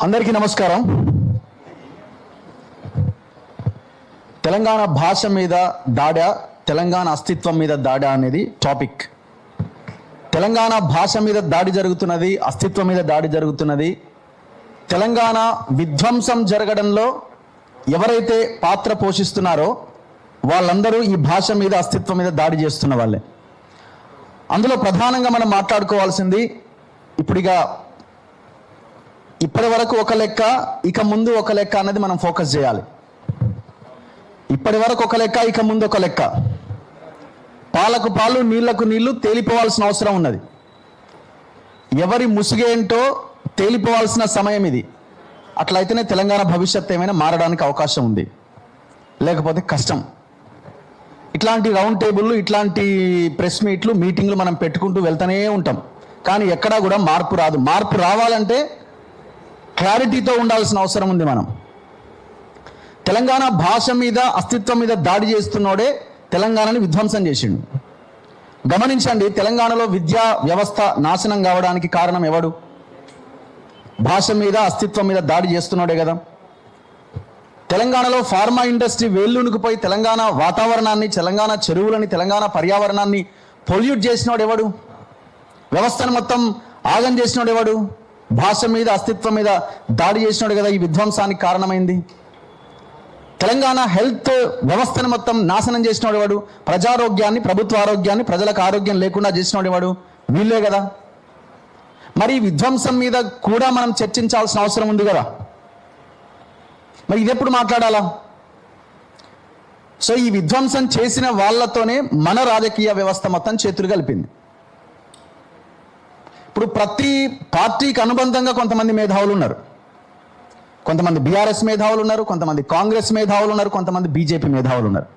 అందరికీ నమస్కారం. తెలంగాణ భాష మీద దాడా, తెలంగాణ అస్తిత్వం మీద దాడా అనేది టాపిక్. తెలంగాణ భాష మీద దాడి జరుగుతున్నది, అస్తిత్వం మీద దాడి జరుగుతున్నది. తెలంగాణ విధ్వంసం జరగడంలో ఎవరైతే పాత్ర పోషిస్తున్నారో వాళ్ళందరూ ఈ భాష మీద, అస్తిత్వం మీద దాడి చేస్తున్న వాళ్ళే. అందులో ప్రధానంగా మనం మాట్లాడుకోవాల్సింది ఇప్పటి వరకు ఒక లెక్క, ఇక ముందు ఒక లెక్క అనేది మనం ఫోకస్ చేయాలి. ఇప్పటి వరకు ఒక లెక్క, ఇక ముందు ఒక లెక్క. పాలకు పాలు, నీళ్లకు నీళ్లు తేలిపోవాల్సిన అవసరం ఉన్నది. ఎవరి ముసుగేంటో తేలిపోవాల్సిన సమయం ఇది. అట్లయితేనే తెలంగాణ భవిష్యత్తు ఏమైనా మారడానికి అవకాశం ఉంది, లేకపోతే కష్టం. ఇట్లాంటి రౌండ్ టేబుల్లు, ఇట్లాంటి ప్రెస్ మీట్లు, మీటింగ్లు మనం పెట్టుకుంటూ వెళ్తూనే ఉంటాం, కానీ ఎక్కడా కూడా మార్పు రాదు. మార్పు రావాలంటే క్లారిటీతో ఉండాల్సిన అవసరం ఉంది. మనం తెలంగాణ భాష మీద, అస్తిత్వం మీద దాడి చేస్తున్నోడే తెలంగాణని విధ్వంసం చేసిండు. గమనించండి, తెలంగాణలో విద్యా వ్యవస్థ నాశనం కావడానికి కారణం ఎవడు? భాష మీద, అస్తిత్వం మీద దాడి చేస్తున్నోడే కదా. తెలంగాణలో ఫార్మా ఇండస్ట్రీ వేళ్ళునుకుపోయి తెలంగాణ వాతావరణాన్ని, తెలంగాణ చెరువులని, తెలంగాణ పర్యావరణాన్ని పొల్యూట్ చేసినోడు ఎవడు? వ్యవస్థను మొత్తం ఆగం చేసినోడు ఎవడు? భాష మీద, అస్తిత్వం మీద దాడి చేసినాడు కదా ఈ విధ్వంసానికి కారణమైంది. తెలంగాణ హెల్త్ వ్యవస్థను మొత్తం నాశనం చేసినాడు వాడు. ప్రజారోగ్యాన్ని, ప్రభుత్వ ఆరోగ్యాన్ని, ప్రజలకు ఆరోగ్యం లేకుండా చేసినాడు వాడు. వీళ్ళే కదా. మరి ఈ విధ్వంసం మీద కూడా మనం చర్చించాల్సిన అవసరం ఉంది కదా. మరి ఇది ఎప్పుడు మాట్లాడాలా? సో ఈ విధ్వంసం చేసిన వాళ్ళతోనే మన రాజకీయ వ్యవస్థ మొత్తం చేతులు కలిపింది. ఇప్పుడు ప్రతి పార్టీకి అనుబంధంగా కొంతమంది మేధావులు ఉన్నారు. కొంతమంది బీఆర్ఎస్ మేధావులు ఉన్నారు, కొంతమంది కాంగ్రెస్ మేధావులు ఉన్నారు, కొంతమంది బీజేపీ మేధావులు ఉన్నారు.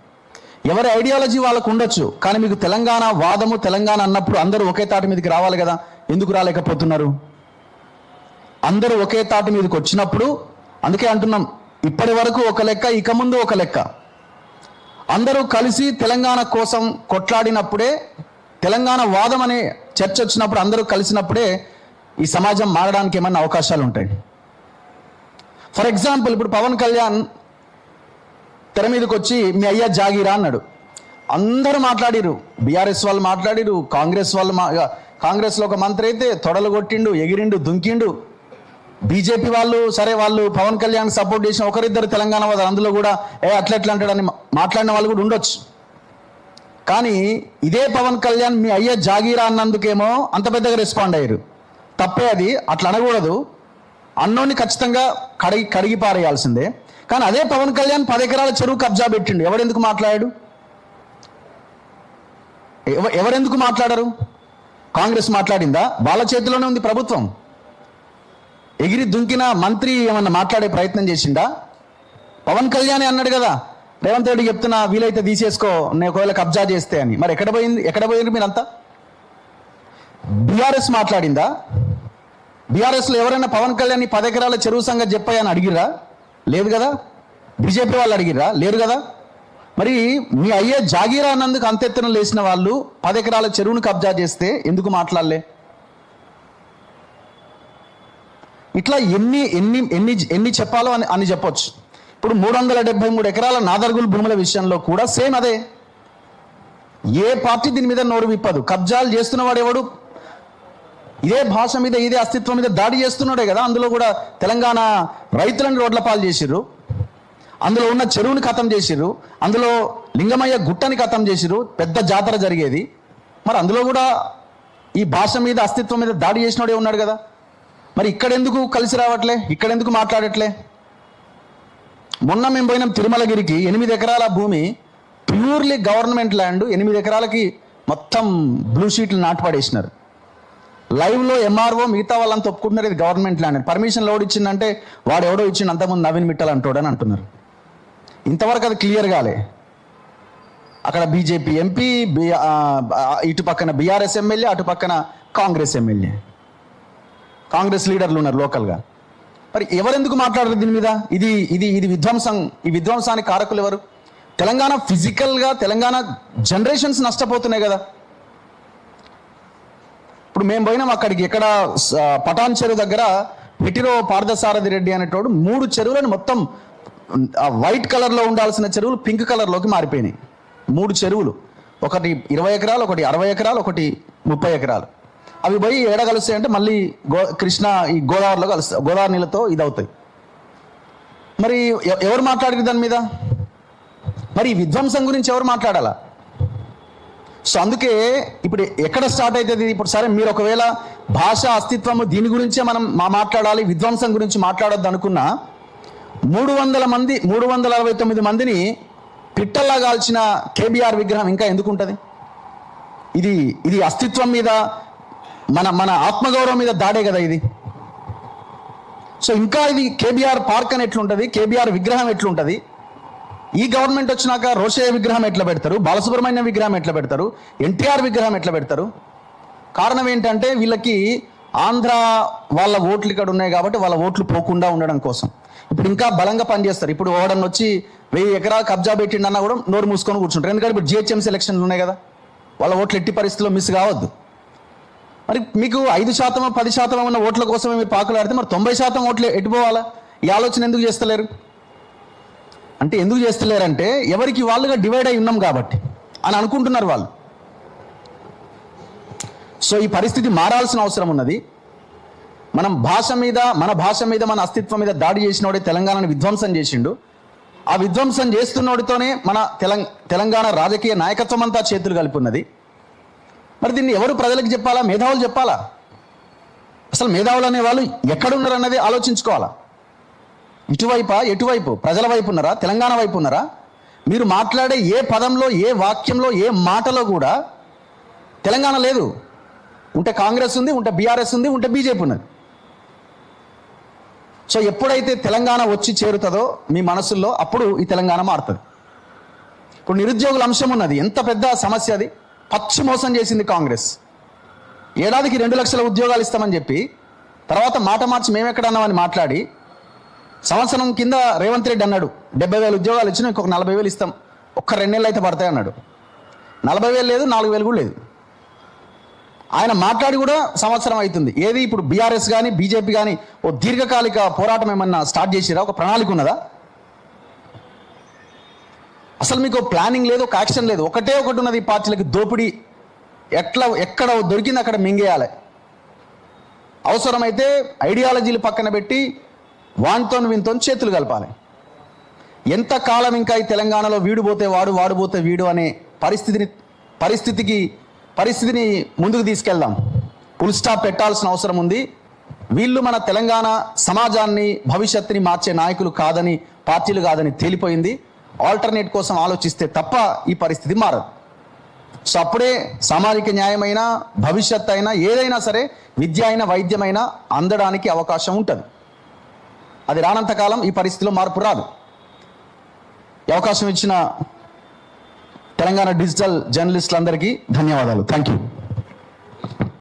ఎవరి ఐడియాలజీ వాళ్ళకు ఉండొచ్చు, కానీ మీకు తెలంగాణ వాదము, తెలంగాణ అన్నప్పుడు అందరూ ఒకే తాటి మీదకి రావాలి కదా. ఎందుకు రాలేకపోతున్నారు? అందరూ ఒకే తాటి మీదకి వచ్చినప్పుడు, అందుకే అంటున్నాం, ఇప్పటి వరకు ఒక లెక్క, ఇక ముందు ఒక లెక్క. అందరూ కలిసి తెలంగాణ కోసం కొట్లాడినప్పుడే, తెలంగాణ వాదం అనే చర్చ వచ్చినప్పుడు, అందరూ కలిసినప్పుడే ఈ సమాజం మారడానికి ఏమన్నా అవకాశాలు ఉంటాయి. ఫర్ ఎగ్జాంపుల్, ఇప్పుడు పవన్ కళ్యాణ్ తెర మీదకి వచ్చి మీ అయ్యా జాగీరా అన్నాడు. అందరూ మాట్లాడిరు, బీఆర్ఎస్ వాళ్ళు మాట్లాడిరు, కాంగ్రెస్ వాళ్ళు కాంగ్రెస్లో ఒక మంత్రి అయితే తొడలు కొట్టిండు, ఎగిరిండు, దుంకిండు. బీజేపీ వాళ్ళు సరే, వాళ్ళు పవన్ కళ్యాణ్ సపోర్ట్ చేసిన ఒకరిద్దరు తెలంగాణ వాళ్ళు, అందులో కూడా అట్లా అంటాడని మాట్లాడిన వాళ్ళు కూడా ఉండొచ్చు. కానీ ఇదే పవన్ కళ్యాణ్ మీ అయ్యే జాగీరా అన్నందుకేమో అంత పెద్దగా రెస్పాండ్ అయ్యారు. తప్పే అది, అట్లా అనకూడదు. అన్నోని ఖచ్చితంగా కడిగి పారేయాల్సిందే. కానీ అదే పవన్ కళ్యాణ్ 10 ఎకరాల చెరువు కబ్జా పెట్టిండు. ఎవరెందుకు మాట్లాడాడు? ఎవరెందుకు మాట్లాడరు? కాంగ్రెస్ మాట్లాడిందా? వాళ్ళ చేతిలోనే ఉంది ప్రభుత్వం. ఎగిరి దుంకిన మంత్రి ఏమన్నా మాట్లాడే ప్రయత్నం చేసిండా? పవన్ కళ్యాణే అన్నాడు కదా, రేవంత్ రెడ్డి చెప్తున్నా వీలైతే తీసేసుకో, నేను ఒకవేళ కబ్జా చేస్తే అని. మరి ఎక్కడ పోయింది మీరంతా? బీఆర్ఎస్ మాట్లాడిందా? బీఆర్ఎస్లో ఎవరైనా పవన్ కళ్యాణ్ 10 ఎకరాల చెరువు సంగతి చెప్పాయని అడిగిరా? లేదు కదా. బీజేపీ వాళ్ళు అడిగిరా? లేరు కదా. మరి మీ అయ్యే జాగీరా అన్నందుకు అంతెత్తున లేచిన వాళ్ళు 10 ఎకరాల చెరువును కబ్జా చేస్తే ఎందుకు మాట్లాడలే? ఇట్లా ఎన్ని చెప్పాలో అని చెప్పొచ్చు. ఇప్పుడు 373 ఎకరాల నాదర్గుల్ భూముల విషయంలో కూడా సేమ్ అదే. ఏ పార్టీ దీని మీద నోరు విప్పదు. కబ్జాలు చేస్తున్నవాడు ఎవడు? ఇదే భాష మీద, ఇదే అస్తిత్వం మీద దాడి చేస్తున్నాడే కదా. అందులో కూడా తెలంగాణ రైతులను రోడ్ల పాలు చేసిర్రు, అందులో ఉన్న చెరువుని ఖతం చేసిర్రు, అందులో లింగమయ్య గుట్టని ఖతం చేసిర్రు, పెద్ద జాతర జరిగేది. మరి అందులో కూడా ఈ భాష మీద, అస్తిత్వం మీద దాడి చేసినోడే ఉన్నాడు కదా. మరి ఇక్కడెందుకు కలిసి రావట్లే? ఇక్కడెందుకు మాట్లాడట్లే? మొన్న మేము పోయినాం తిరుమలగిరికి. 8 ఎకరాల భూమి ప్యూర్లీ గవర్నమెంట్ ల్యాండ్. 8 ఎకరాలకి మొత్తం బ్లూ షీట్లు నాటుపడేసినారు. లైవ్లో ఎంఆర్ఓ మిగతా వాళ్ళంతా ఒప్పుకుంటున్నారు ఇది గవర్నమెంట్ ల్యాండ్. పర్మిషన్ లోడ్ ఇచ్చిందంటే వాడు ఎవడో ఇచ్చిండు, అంతకుముందు నవీన్ మిట్టల్ అంటాడని అంటున్నారు. ఇంతవరకు అది క్లియర్ కాలే. అక్కడ బీజేపీ ఎంపీ, ఇటు పక్కన బీఆర్ఎస్ ఎమ్మెల్యే, అటు పక్కన కాంగ్రెస్ ఎమ్మెల్యే, కాంగ్రెస్ లీడర్లు ఉన్నారు లోకల్గా. మరి ఎవరెందుకు మాట్లాడరు దీని మీద? ఇది విధ్వంసం. ఈ విధ్వంసానికి కారకులు ఎవరు? తెలంగాణ ఫిజికల్గా, తెలంగాణ జనరేషన్స్ నష్టపోతున్నాయి కదా. ఇప్పుడు మేము పోయినాం అక్కడికి, ఎక్కడ పటాన్ చెరువు దగ్గర పెటిరో పార్థసారథి రెడ్డి అనేటోడు 3 చెరువులను మొత్తం వైట్ కలర్లో ఉండాల్సిన చెరువులు పింక్ కలర్లోకి మారిపోయినాయి. 3 చెరువులు, ఒకటి 20 ఎకరాలు, ఒకటి 60 ఎకరాలు, ఒకటి 30 ఎకరాలు. అవి పోయి ఏడ కలుస్తాయి అంటే మళ్ళీ కృష్ణ ఈ గోదావరిలో కలుస్తాయి, గోదావరి నీళ్ళతో ఇది అవుతాయి. మరి ఎవరు మాట్లాడారు దాని మీద? మరి ఈ విధ్వంసం గురించి ఎవరు మాట్లాడాలా? సో అందుకే ఇప్పుడు ఎక్కడ స్టార్ట్ అవుతుంది ఇప్పుడు? సరే, మీరు ఒకవేళ భాష అస్తిత్వము దీని గురించే మనం మాట్లాడాలి, విధ్వంసం గురించి మాట్లాడొద్దు అనుకున్నా, 369 మందిని పిట్టల్లా కాల్చిన కేబీఆర్ విగ్రహం ఇంకా ఎందుకు ఉంటుంది? ఇది అస్తిత్వం మీద, మన ఆత్మగౌరవం మీద దాడే కదా ఇది. సో ఇంకా ఇది కేబీఆర్ పార్క్ అని ఎట్లుంటుంది, కేబీఆర్ విగ్రహం ఎట్లుంటుంది? ఈ గవర్నమెంట్ వచ్చినాక రోషయ్య విగ్రహం ఎట్లా పెడతారు, బాలసుబ్రహ్మణ్యం విగ్రహం ఎట్లా పెడతారు, ఎన్టీఆర్ విగ్రహం ఎట్లా పెడతారు? కారణం ఏంటంటే వీళ్ళకి ఆంధ్ర వాళ్ళ ఓట్లు ఇక్కడ ఉన్నాయి కాబట్టి వాళ్ళ ఓట్లు పోకుండా ఉండడం కోసం ఇప్పుడు ఇంకా బలంగా పనిచేస్తారు. ఇప్పుడు ఓడన్ వచ్చి 1000 ఎకరాలు కబ్జా పెట్టిండన్నా కూడా నోరు మూసుకొని కూర్చుంటారు. ఎందుకంటే ఇప్పుడు జిహెచ్ఎంసీ ఎలక్షన్లు ఉన్నాయి కదా, వాళ్ళ ఓట్లు ఎట్టి పరిస్థితుల్లో మిస్ కావద్దు. మరి మీకు 5% 10% ఉన్న ఓట్ల కోసమే మీరు పాకులాడితే మరి 90% ఓట్లు ఎట్టుపోవాలా? ఈ ఆలోచన ఎందుకు చేస్తలేరు అంటే, ఎందుకు చేస్తలేరంటే ఎవరికి వాళ్ళుగా డివైడ్ అయి ఉన్నాం కాబట్టి అని అనుకుంటున్నారు వాళ్ళు. సో ఈ పరిస్థితి మారాల్సిన అవసరం ఉన్నది. మన భాష మీద మన అస్తిత్వం మీద దాడి చేసినోడే తెలంగాణను విధ్వంసం చేసిండు. ఆ విధ్వంసం చేస్తున్నోడితోనే మన తెలంగాణ రాజకీయ నాయకత్వం అంతా చేతులు కలిపి ఉన్నది. మరి దీన్ని ఎవరు ప్రజలకు చెప్పాలా? మేధావులు చెప్పాలా? అసలు మేధావులు అనే వాళ్ళు ఎక్కడున్నారు అన్నది ఆలోచించుకోవాలా. ఎటువైపు ప్రజల వైపు ఉన్నారా, తెలంగాణ వైపు ఉన్నారా? మీరు మాట్లాడే ఏ పదంలో, ఏ వాక్యంలో, ఏ మాటలో కూడా తెలంగాణ లేదు. ఉంటే కాంగ్రెస్ ఉంది, ఉంటే బీఆర్ఎస్ ఉంది, ఉంటే బీజేపీ ఉన్నది. సో ఎప్పుడైతే తెలంగాణ వచ్చి చేరుతుందో మీ మనసుల్లో, అప్పుడు ఈ తెలంగాణ మారుతుంది. ఇప్పుడు నిరుద్యోగుల అంశం ఉన్నది, ఎంత పెద్ద సమస్య అది. పచ్చి మోసం చేసింది కాంగ్రెస్. ఏడాదికి 2 లక్షల ఉద్యోగాలు ఇస్తామని చెప్పి తర్వాత మాట మార్చి మేమెక్కడన్నామని మాట్లాడి, సంవత్సరం కింద రేవంత్ రెడ్డి అన్నాడు 70,000 ఉద్యోగాలు ఇచ్చినా ఇంకొక 40,000 ఇస్తాం, ఒక్క 2 నెలలు అయితే పడతాయి అన్నాడు. 40,000 లేదు, 4,000 కూడా లేదు. ఆయన మాట్లాడి కూడా సంవత్సరం అవుతుంది. ఏది ఇప్పుడు బీఆర్ఎస్ కానీ బీజేపీ కానీ ఓ దీర్ఘకాలిక పోరాటం ఏమన్నా స్టార్ట్ చేసిరా? ఒక ప్రణాళిక ఉన్నదా? అసలు మీకు ప్లానింగ్ లేదు, ఒక యాక్షన్ లేదు. ఒకటి ఉన్నది, ఈ పార్టీలకి దోపిడీ. ఎక్కడ దొరికింది అక్కడ మింగేయాలి. అవసరమైతే ఐడియాలజీలు పక్కన పెట్టి వీనితో చేతులు కలపాలి. ఎంతకాలం ఇంకా ఈ తెలంగాణలో వీడు పోతే వాడు, వాడు పోతే వీడు అనే పరిస్థితిని ముందుకు తీసుకెళ్దాం. ఫుల్ స్టాప్ పెట్టాల్సిన అవసరం ఉంది. వీళ్ళు మన తెలంగాణ సమాజాన్ని, భవిష్యత్తుని మార్చే నాయకులు కాదని, పార్టీలు కాదని తేలిపోయింది. ఆల్టర్నేట్ కోసం ఆలోచిస్తే తప్ప ఈ పరిస్థితి మారదు. సో అప్పుడే సామాజిక న్యాయమైనా, భవిష్యత్ అయినా, ఏదైనా సరే, విద్య అయినా, వైద్యమైనా అందడానికి అవకాశం ఉంటుంది. అది రానంతకాలం ఈ పరిస్థితిలో మార్పు రాదు. ఈ అవకాశం ఇచ్చిన తెలంగాణ డిజిటల్ జర్నలిస్టులందరికీ ధన్యవాదాలు. Thank you.